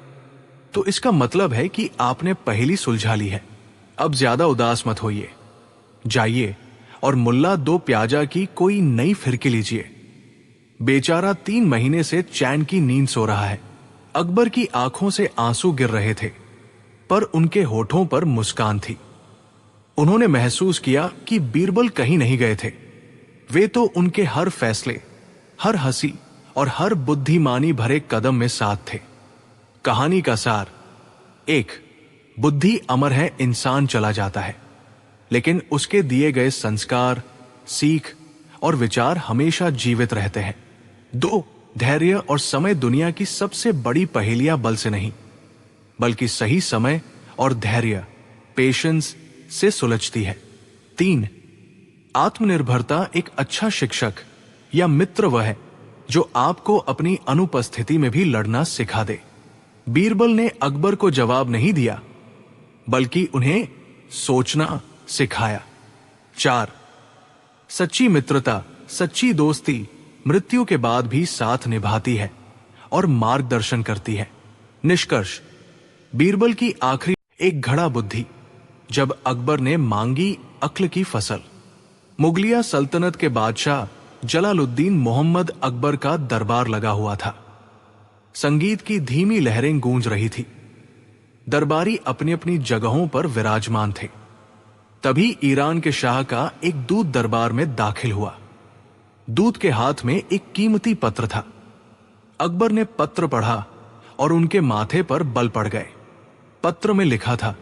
A: तो इसका मतलब है कि आपने पहेली सुलझा ली है। अब ज्यादा उदास मत होइए। जाइए और मुल्ला दो प्याजा की कोई नई फिरकी लीजिए। बेचारा 3 महीने से चैन की नींद सो रहा है। अकबर की आंखों से आंसू गिर रहे थे, पर उनके होठों पर मुस्कान थी। उन्होंने महसूस किया कि बीरबल कहीं नहीं गए थे। वे तो उनके हर फैसले, हर हंसी और हर बुद्धिमानी भरे कदम में साथ थे। कहानी का सार: 1. बुद्धि अमर है, इंसान चला जाता है, लेकिन उसके दिए गए संस्कार, सीख और विचार हमेशा जीवित रहते हैं। 2. धैर्य और समय दुनिया की सबसे बड़ी पहेलियां बल से नहीं, बल्कि सही समय और धैर्य, पेशेंस से सुलझती है। 3. आत्मनिर्भरता एक अच्छा शिक्षक या मित्र वह है जो आपको अपनी अनुपस्थिति में भी लड़ना सिखा दे। बीरबल ने अकबर को जवाब नहीं दिया, बल्कि उन्हें सोचना सिखाया। 4. सच्ची मित्रता, सच्ची दोस्ती मृत्यु के बाद भी साथ निभाती है और मार्गदर्शन करती है। निष्कर्ष: बीरबल की आखिरी एक घड़ा बुद्धि जब अकबर ने मांगी अक्ल की फसल। मुगलिया सल्तनत के बादशाह जलालुद्दीन मोहम्मद अकबर का दरबार लगा हुआ था। संगीत की धीमी लहरें गूंज रही थी। दरबारी अपनी अपनी जगहों पर विराजमान थे। तभी ईरान के शाह का एक दूत दरबार में दाखिल हुआ। दूत के हाथ में एक कीमती पत्र था। अकबर ने पत्र पढ़ा और उनके माथे पर बल पड़ गए। पत्र में लिखा था,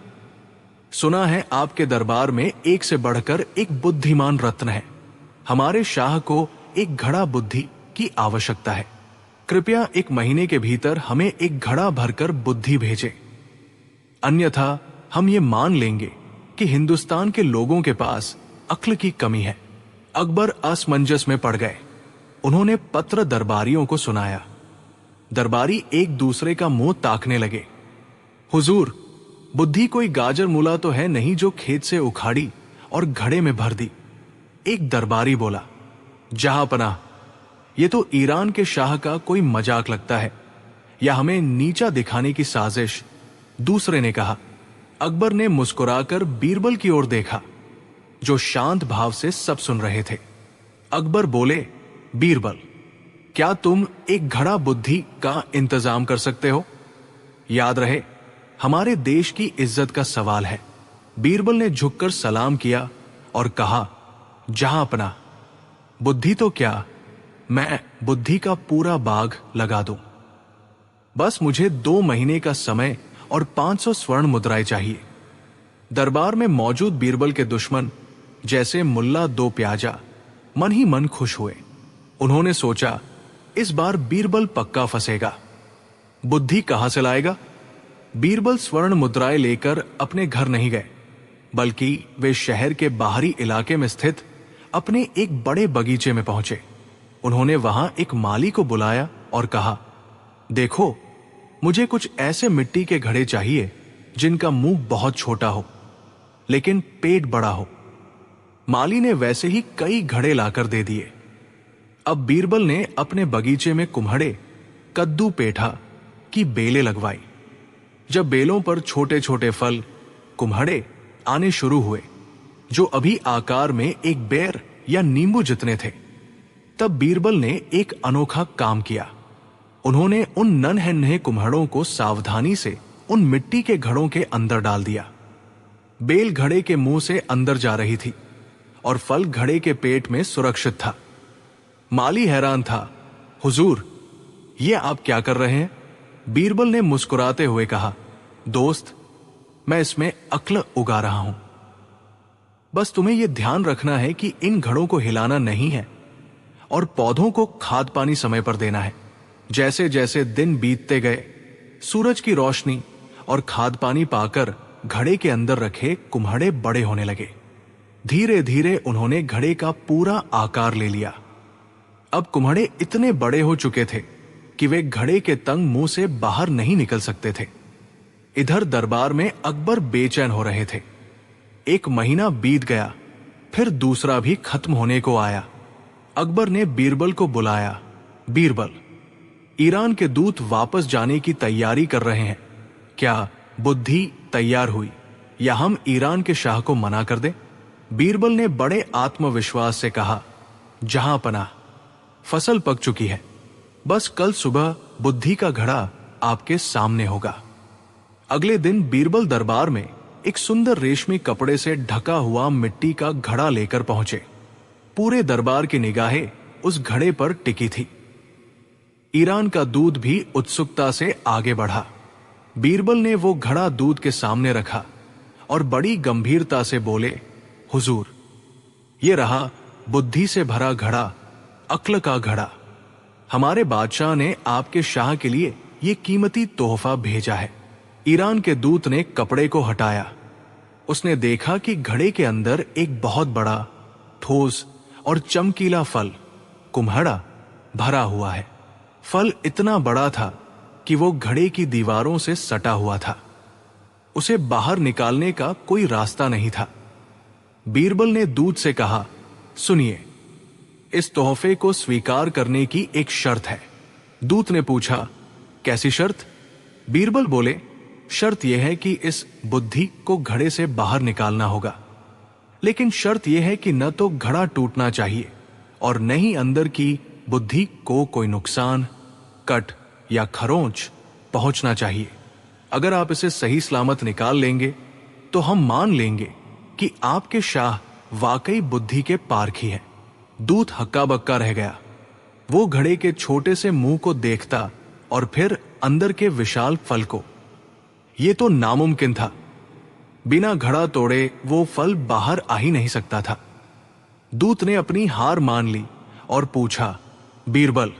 A: सुना है आपके दरबार में एक से बढ़कर एक बुद्धिमान रत्न है। हमारे शाह को एक घड़ा बुद्धि की आवश्यकता है। कृपया 1 महीने के भीतर हमें एक घड़ा भरकर बुद्धि भेजें, अन्यथा हम ये मान लेंगे कि हिंदुस्तान के लोगों के पास अक्ल की कमी है। अकबर असमंजस में पड़ गए। उन्होंने पत्र दरबारियों को सुनाया। दरबारी एक दूसरे का मुंह ताकने लगे। हुजूर, बुद्धि कोई गाजर मूला तो है नहीं जो खेत से उखाड़ी और घड़े में भर दी। एक दरबारी बोला, जहांपनाह, ये तो ईरान के शाह का कोई मजाक लगता है या हमें नीचा दिखाने की साजिश। दूसरे ने कहा। अकबर ने मुस्कुराकर बीरबल की ओर देखा, जो शांत भाव से सब सुन रहे थे। अकबर बोले, बीरबल, क्या तुम एक घड़ा बुद्धि का इंतजाम कर सकते हो? याद रहे, हमारे देश की इज्जत का सवाल है। बीरबल ने झुककर सलाम किया और कहा, जहांपनाह, बुद्धि तो क्या, मैं बुद्धि का पूरा बाग लगा दूं। बस मुझे 2 महीने का समय और 500 स्वर्ण मुद्राएं चाहिए। दरबार में मौजूद बीरबल के दुश्मन जैसे मुल्ला दो प्याजा मन ही मन खुश हुए। उन्होंने सोचा, इस बार बीरबल पक्का फंसेगा। बुद्धि कहां से लाएगा? बीरबल स्वर्ण मुद्राएं लेकर अपने घर नहीं गए, बल्कि वे शहर के बाहरी इलाके में स्थित अपने एक बड़े बगीचे में पहुंचे। उन्होंने वहां एक माली को बुलाया और कहा, देखो, मुझे कुछ ऐसे मिट्टी के घड़े चाहिए जिनका मुंह बहुत छोटा हो लेकिन पेट बड़ा हो। माली ने वैसे ही कई घड़े लाकर दे दिए। अब बीरबल ने अपने बगीचे में कुम्हड़े, कद्दू, पेठा की बेलें लगवाई। जब बेलों पर छोटे छोटे फल, कुम्हड़े आने शुरू हुए, जो अभी आकार में एक बेर या नींबू जितने थे, तब बीरबल ने एक अनोखा काम किया। उन्होंने उन नन्हे-नन्हे कुम्हड़ों को सावधानी से उन मिट्टी के घड़ों के अंदर डाल दिया। बेल घड़े के मुंह से अंदर जा रही थी और फल घड़े के पेट में सुरक्षित था। माली हैरान था। हुजूर, ये आप क्या कर रहे हैं? बीरबल ने मुस्कुराते हुए कहा, दोस्त, मैं इसमें अक्ल उगा रहा हूं। बस तुम्हें यह ध्यान रखना है कि इन घड़ों को हिलाना नहीं है और पौधों को खाद पानी समय पर देना है। जैसे जैसे दिन बीतते गए, सूरज की रोशनी और खाद पानी पाकर घड़े के अंदर रखे कुम्हाड़े बड़े होने लगे। धीरे धीरे उन्होंने घड़े का पूरा आकार ले लिया। अब कुम्हाड़े इतने बड़े हो चुके थे कि वे घड़े के तंग मुंह से बाहर नहीं निकल सकते थे। इधर दरबार में अकबर बेचैन हो रहे थे। 1 महीना बीत गया, फिर दूसरा भी खत्म होने को आया। अकबर ने बीरबल को बुलाया। बीरबल, ईरान के दूत वापस जाने की तैयारी कर रहे हैं। क्या बुद्धि तैयार हुई या हम ईरान के शाह को मना कर दें? बीरबल ने बड़े आत्मविश्वास से कहा, जहां पनाह, फसल पक चुकी है। बस कल सुबह बुद्धि का घड़ा आपके सामने होगा। अगले दिन बीरबल दरबार में एक सुंदर रेशमी कपड़े से ढका हुआ मिट्टी का घड़ा लेकर पहुंचे। पूरे दरबार की निगाहें उस घड़े पर टिकी थी। ईरान का दूत भी उत्सुकता से आगे बढ़ा। बीरबल ने वो घड़ा दूत के सामने रखा और बड़ी गंभीरता से बोले, हुजूर, ये रहा बुद्धि से भरा घड़ा, अक्ल का घड़ा। हमारे बादशाह ने आपके शाह के लिए ये कीमती तोहफा भेजा है। ईरान के दूत ने कपड़े को हटाया। उसने देखा कि घड़े के अंदर एक बहुत बड़ा, ठोस और चमकीला फल, कुम्हाड़ा, भरा हुआ है। फल इतना बड़ा था कि वो घड़े की दीवारों से सटा हुआ था। उसे बाहर निकालने का कोई रास्ता नहीं था। बीरबल ने दूत से कहा, सुनिए, इस तोहफे को स्वीकार करने की एक शर्त है। दूत ने पूछा, कैसी शर्त? बीरबल बोले, शर्त यह है कि इस बुद्धि को घड़े से बाहर निकालना होगा, लेकिन शर्त यह है कि न तो घड़ा टूटना चाहिए और न ही अंदर की बुद्धि को कोई नुकसान, कट या खरोंच पहुंचना चाहिए। अगर आप इसे सही सलामत निकाल लेंगे तो हम मान लेंगे कि आपके शाह वाकई बुद्धि के पारखी है। दूत हक्का बक्का रह गया। वो घड़े के छोटे से मुंह को देखता और फिर अंदर के विशाल फल को। ये तो नामुमकिन था। बिना घड़ा तोड़े वो फल बाहर आ ही नहीं सकता था। दूत ने अपनी हार मान ली और पूछा, बीरबल,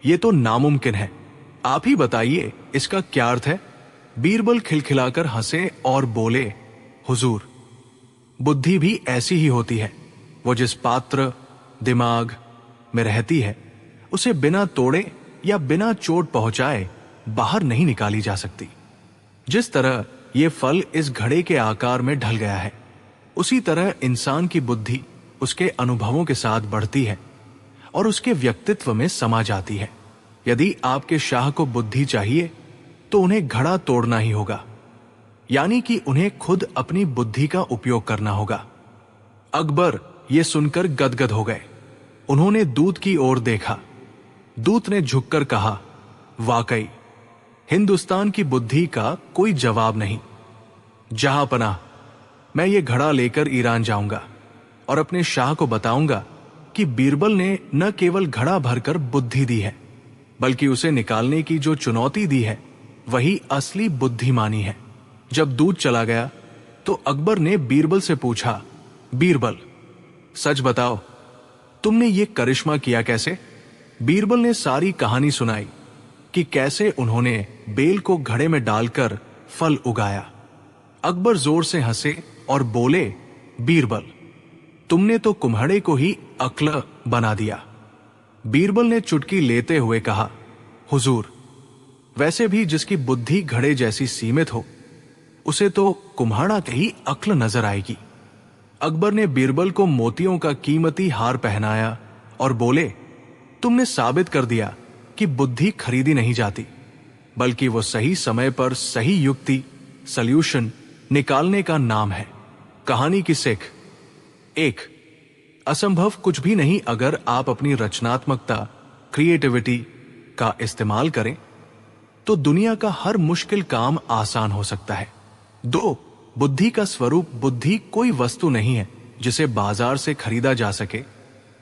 A: ये तो नामुमकिन है, आप ही बताइए इसका क्या अर्थ है? बीरबल खिलखिलाकर हंसे और बोले, हुजूर, बुद्धि भी ऐसी ही होती है। वो जिस पात्र, दिमाग में रहती है, उसे बिना तोड़े या बिना चोट पहुंचाए बाहर नहीं निकाली जा सकती। जिस तरह ये फल इस घड़े के आकार में ढल गया है, उसी तरह इंसान की बुद्धि उसके अनुभवों के साथ बढ़ती है और उसके व्यक्तित्व में समा जाती है। यदि आपके शाह को बुद्धि चाहिए तो उन्हें घड़ा तोड़ना ही होगा, यानी कि उन्हें खुद अपनी बुद्धि का उपयोग करना होगा। अकबर ये सुनकर गदगद हो गए। उन्होंने दूत की ओर देखा। दूत ने झुककर कहा, वाकई हिंदुस्तान की बुद्धि का कोई जवाब नहीं। जहां पनाह, मैं ये घड़ा लेकर ईरान जाऊंगा और अपने शाह को बताऊंगा कि बीरबल ने न केवल घड़ा भरकर बुद्धि दी है, बल्कि उसे निकालने की जो चुनौती दी है वही असली बुद्धिमानी है। जब दूत चला गया तो अकबर ने बीरबल से पूछा, बीरबल, सच बताओ, तुमने ये करिश्मा किया कैसे? बीरबल ने सारी कहानी सुनाई कि कैसे उन्होंने बेल को घड़े में डालकर फल उगाया। अकबर जोर से हंसे और बोले, बीरबल, तुमने तो कुम्हाड़े को ही अक्ल बना दिया। बीरबल ने चुटकी लेते हुए कहा, हुजूर, वैसे भी जिसकी बुद्धि घड़े जैसी सीमित हो, उसे तो कुम्हाड़ा की ही अक्ल नजर आएगी। अकबर ने बीरबल को मोतियों का कीमती हार पहनाया और बोले, तुमने साबित कर दिया कि बुद्धि खरीदी नहीं जाती, बल्कि वो सही समय पर सही युक्ति, सल्यूशन निकालने का नाम है। कहानी की सीख: 1. असंभव कुछ भी नहीं अगर आप अपनी रचनात्मकता, क्रिएटिविटी का इस्तेमाल करें तो दुनिया का हर मुश्किल काम आसान हो सकता है। 2. बुद्धि का स्वरूप बुद्धि कोई वस्तु नहीं है जिसे बाजार से खरीदा जा सके।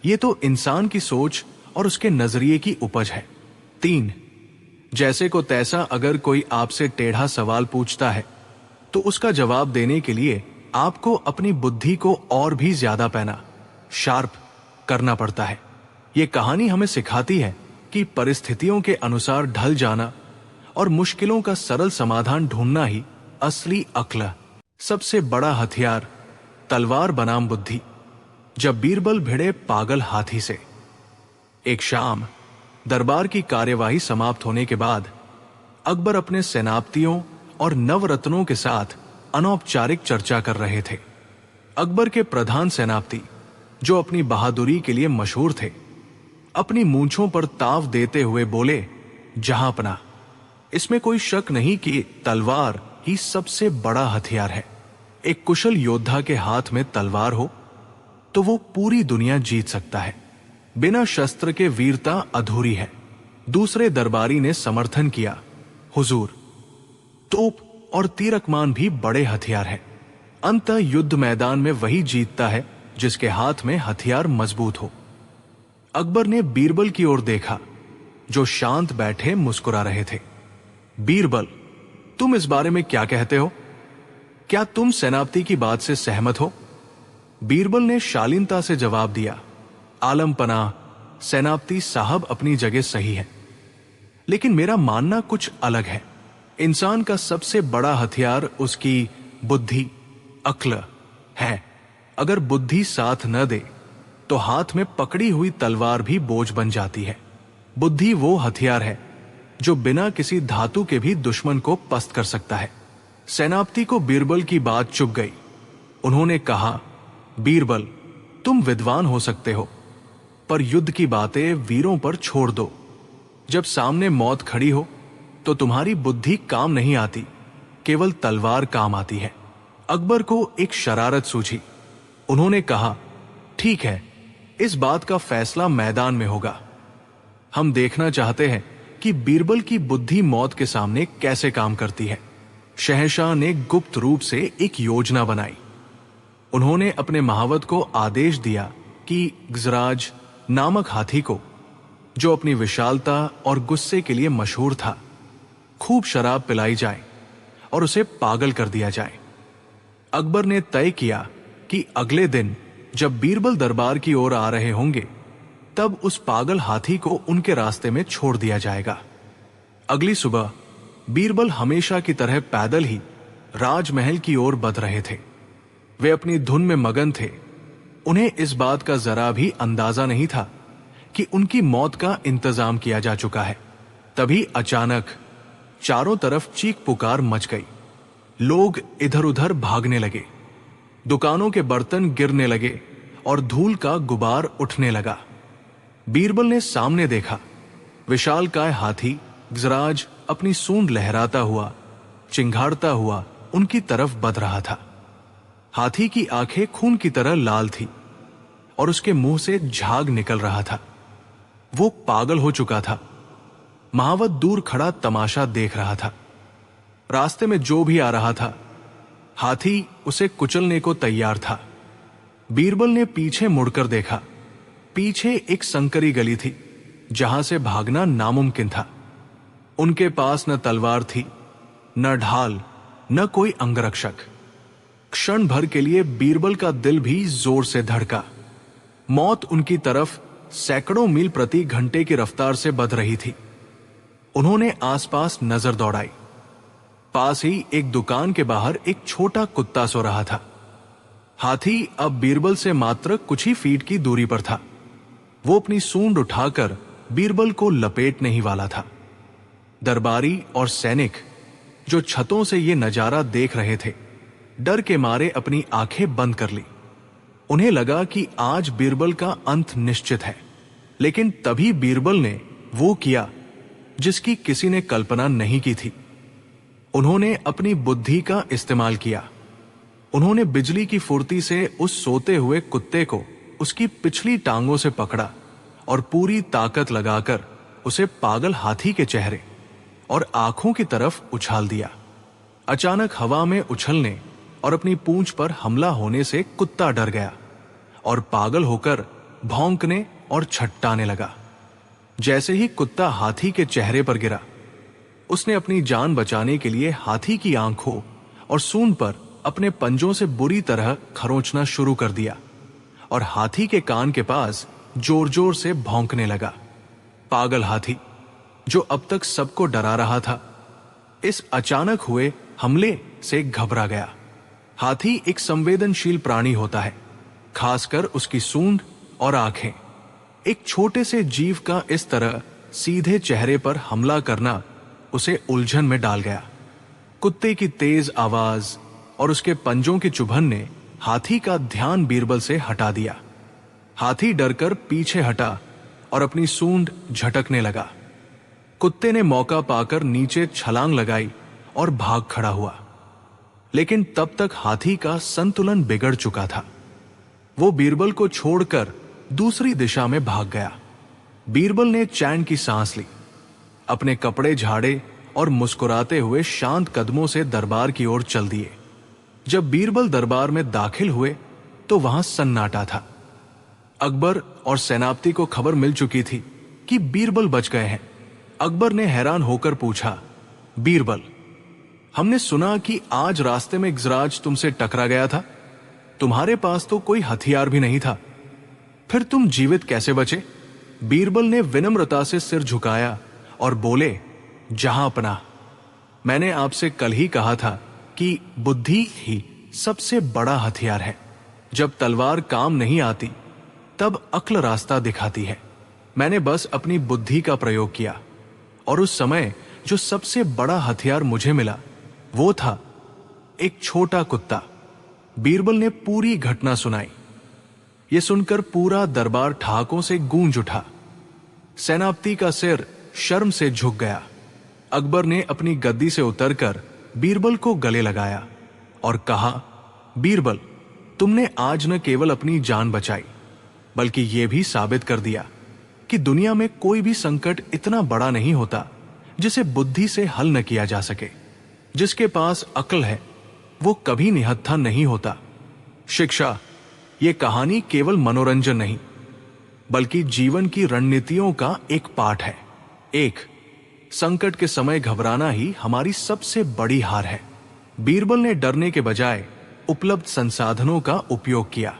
A: ये तो इंसान की सोच और उसके नजरिए की उपज है। 3, जैसे को तैसा अगर कोई आपसे टेढ़ा सवाल पूछता है तो उसका जवाब देने के लिए आपको अपनी बुद्धि को और भी ज्यादा पैना, शार्प करना पड़ता है। ये कहानी हमें सिखाती है कि परिस्थितियों के अनुसार ढल जाना और मुश्किलों का सरल समाधान ढूंढना ही असली अक्ल। सबसे बड़ा हथियार तलवार बनाम बुद्धि। जब बीरबल भिड़े पागल हाथी से। एक शाम दरबार की कार्यवाही समाप्त होने के बाद अकबर अपने सेनापतियों और नवरत्नों के साथ अनौपचारिक चर्चा कर रहे थे। अकबर के प्रधान सेनापति, जो अपनी बहादुरी के लिए मशहूर थे, अपनी मूंछों पर ताव देते हुए बोले, जहांपना, इसमें कोई शक नहीं कि तलवार ही सबसे बड़ा हथियार है। एक कुशल योद्धा के हाथ में तलवार हो तो वो पूरी दुनिया जीत सकता है। बिना शस्त्र के वीरता अधूरी है। दूसरे दरबारी ने समर्थन किया, हुजूर, तोप और तीरकमान भी बड़े हथियार हैं। अंततः युद्ध मैदान में वही जीतता है जिसके हाथ में हथियार मजबूत हो। अकबर ने बीरबल की ओर देखा, जो शांत बैठे मुस्कुरा रहे थे। बीरबल, तुम इस बारे में क्या कहते हो? क्या तुम सेनापति की बात से सहमत हो? बीरबल ने शालीनता से जवाब दिया, आलमपना, सेनापति साहब अपनी जगह सही है, लेकिन मेरा मानना कुछ अलग है। इंसान का सबसे बड़ा हथियार उसकी बुद्धि, अक्ल है। अगर बुद्धि साथ न दे तो हाथ में पकड़ी हुई तलवार भी बोझ बन जाती है। बुद्धि वो हथियार है जो बिना किसी धातु के भी दुश्मन को पस्त कर सकता है। सेनापति को बीरबल की बात चुभ गई। उन्होंने कहा, बीरबल, तुम विद्वान हो सकते हो, पर युद्ध की बातें वीरों पर छोड़ दो। जब सामने मौत खड़ी हो तो तुम्हारी बुद्धि काम नहीं आती, केवल तलवार काम आती है। अकबर को एक शरारत सूझी। उन्होंने कहा, ठीक है, इस बात का फैसला मैदान में होगा। हम देखना चाहते हैं कि बीरबल की बुद्धि मौत के सामने कैसे काम करती है। शहंशाह ने गुप्त रूप से एक योजना बनाई। उन्होंने अपने महावत को आदेश दिया कि गजराज नामक हाथी को, जो अपनी विशालता और गुस्से के लिए मशहूर था, खूब शराब पिलाई जाए और उसे पागल कर दिया जाए। अकबर ने तय किया कि अगले दिन जब बीरबल दरबार की ओर आ रहे होंगे, तब उस पागल हाथी को उनके रास्ते में छोड़ दिया जाएगा। अगली सुबह बीरबल हमेशा की तरह पैदल ही राजमहल की ओर बढ़ रहे थे। वे अपनी धुन में मगन थे। उन्हें इस बात का जरा भी अंदाजा नहीं था कि उनकी मौत का इंतजाम किया जा चुका है। तभी अचानक चारों तरफ चीख पुकार मच गई। लोग इधर उधर भागने लगे, दुकानों के बर्तन गिरने लगे और धूल का गुबार उठने लगा। बीरबल ने सामने देखा, विशालकाय हाथी गजराज अपनी सूंड लहराता हुआ, चिंघाड़ता हुआ उनकी तरफ बढ़ रहा था। हाथी की आंखें खून की तरह लाल थी और उसके मुंह से झाग निकल रहा था। वो पागल हो चुका था। महावत दूर खड़ा तमाशा देख रहा था। रास्ते में जो भी आ रहा था, हाथी उसे कुचलने को तैयार था। बीरबल ने पीछे मुड़कर देखा। पीछे एक संकरी गली थी जहां से भागना नामुमकिन था। उनके पास न तलवार थी, न ढाल, न कोई अंगरक्षक। क्षण भर के लिए बीरबल का दिल भी जोर से धड़का। मौत उनकी तरफ सैकड़ों मील प्रति घंटे की रफ्तार से बढ़ रही थी। उन्होंने आसपास नजर दौड़ाई। पास ही एक दुकान के बाहर एक छोटा कुत्ता सो रहा था। हाथी अब बीरबल से मात्र कुछ ही फीट की दूरी पर था। वो अपनी सूंड उठाकर बीरबल को लपेटने ही वाला था। दरबारी और सैनिक जो छतों से ये नजारा देख रहे थे, डर के मारे अपनी आंखें बंद कर ली। उन्हें लगा कि आज बीरबल का अंत निश्चित है। लेकिन तभी बीरबल ने वो किया जिसकी किसी ने कल्पना नहीं की थी। उन्होंने अपनी बुद्धि का इस्तेमाल किया। उन्होंने बिजली की फुर्ती से उस सोते हुए कुत्ते को उसकी पिछली टांगों से पकड़ा और पूरी ताकत लगाकर उसे पागल हाथी के चेहरे और आंखों की तरफ उछाल दिया। अचानक हवा में उछलने और अपनी पूंछ पर हमला होने से कुत्ता डर गया और पागल होकर भौंकने और छट्टाने लगा। जैसे ही कुत्ता हाथी के चेहरे पर गिरा, उसने अपनी जान बचाने के लिए हाथी की आंखों और सूंड पर अपने पंजों से बुरी तरह खरोंचना शुरू कर दिया और हाथी के कान के पास जोर जोर से भौंकने लगा। पागल हाथी, जो अब तक सबको डरा रहा था, इस अचानक हुए हमले से घबरा गया। हाथी एक संवेदनशील प्राणी होता है, खासकर उसकी सूंड और आंखें। एक छोटे से जीव का इस तरह सीधे चेहरे पर हमला करना उसे उलझन में डाल गया। कुत्ते की तेज आवाज और उसके पंजों की चुभन ने हाथी का ध्यान बीरबल से हटा दिया। हाथी डरकर पीछे हटा और अपनी सूंड झटकने लगा। कुत्ते ने मौका पाकर नीचे छलांग लगाई और भाग खड़ा हुआ, लेकिन तब तक हाथी का संतुलन बिगड़ चुका था। वो बीरबल को छोड़कर दूसरी दिशा में भाग गया। बीरबल ने चैन की सांस ली, अपने कपड़े झाड़े और मुस्कुराते हुए शांत कदमों से दरबार की ओर चल दिए। जब बीरबल दरबार में दाखिल हुए तो वहां सन्नाटा था। अकबर और सेनापति को खबर मिल चुकी थी कि बीरबल बच गए हैं। अकबर ने हैरान होकर पूछा, बीरबल, हमने सुना कि आज रास्ते में गिजराज तुमसे टकरा गया था। तुम्हारे पास तो कोई हथियार भी नहीं था, फिर तुम जीवित कैसे बचे? बीरबल ने विनम्रता से सिर झुकाया और बोले, जहांपनाह, मैंने आपसे कल ही कहा था कि बुद्धि ही सबसे बड़ा हथियार है। जब तलवार काम नहीं आती तब अक्ल रास्ता दिखाती है। मैंने बस अपनी बुद्धि का प्रयोग किया और उस समय जो सबसे बड़ा हथियार मुझे मिला वो था एक छोटा कुत्ता। बीरबल ने पूरी घटना सुनाई। ये सुनकर पूरा दरबार ठहाकों से गूंज उठा। सेनापति का सिर शर्म से झुक गया। अकबर ने अपनी गद्दी से उतरकर बीरबल को गले लगाया और कहा, बीरबल, तुमने आज न केवल अपनी जान बचाई बल्कि यह भी साबित कर दिया कि दुनिया में कोई भी संकट इतना बड़ा नहीं होता जिसे बुद्धि से हल न किया जा सके। जिसके पास अक्ल है वो कभी निहत्था नहीं होता। शिक्षा, ये कहानी केवल मनोरंजन नहीं बल्कि जीवन की रणनीतियों का एक पाठ है। एक, संकट के समय घबराना ही हमारी सबसे बड़ी हार है। बीरबल ने डरने के बजाय उपलब्ध संसाधनों का उपयोग किया।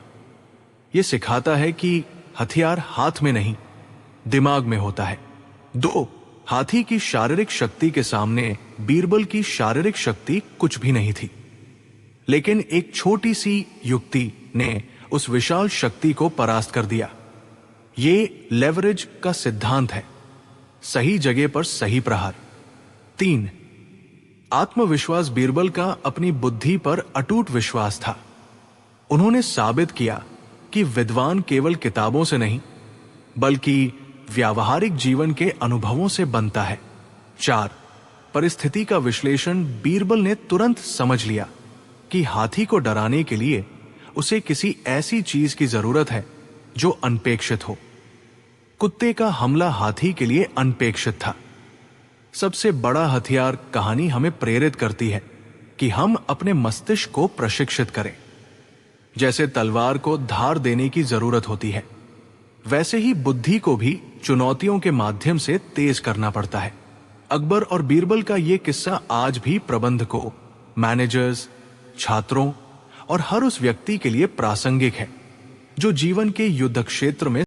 A: यह सिखाता है कि हथियार हाथ में नहीं, दिमाग में होता है। दो, हाथी की शारीरिक शक्ति के सामने बीरबल की शारीरिक शक्ति कुछ भी नहीं थी, लेकिन एक छोटी सी युक्ति ने उस विशाल शक्ति को परास्त कर दिया। ये लेवरेज का सिद्धांत है, सही जगह पर सही प्रहार। 3, आत्मविश्वास बीरबल का अपनी बुद्धि पर अटूट विश्वास था। उन्होंने साबित किया कि विद्वान केवल किताबों से नहीं बल्कि व्यावहारिक जीवन के अनुभवों से बनता है। 4, परिस्थिति का विश्लेषण बीरबल ने तुरंत समझ लिया कि हाथी को डराने के लिए उसे किसी ऐसी चीज की जरूरत है जो अनपेक्षित हो। कुत्ते का हमला हाथी के लिए अनपेक्षित था। सबसे बड़ा हथियार कहानी हमें प्रेरित करती है कि हम अपने मस्तिष्क को प्रशिक्षित करें। जैसे तलवार को धार देने की जरूरत होती है, वैसे ही बुद्धि को भी चुनौतियों के माध्यम से तेज करना पड़ता है। अकबर और बीरबल का यह किस्सा आज भी प्रबंधकों, मैनेजर्स, छात्रों और हर उस व्यक्ति के लिए प्रासंगिक है जो जीवन के युद्ध क्षेत्र में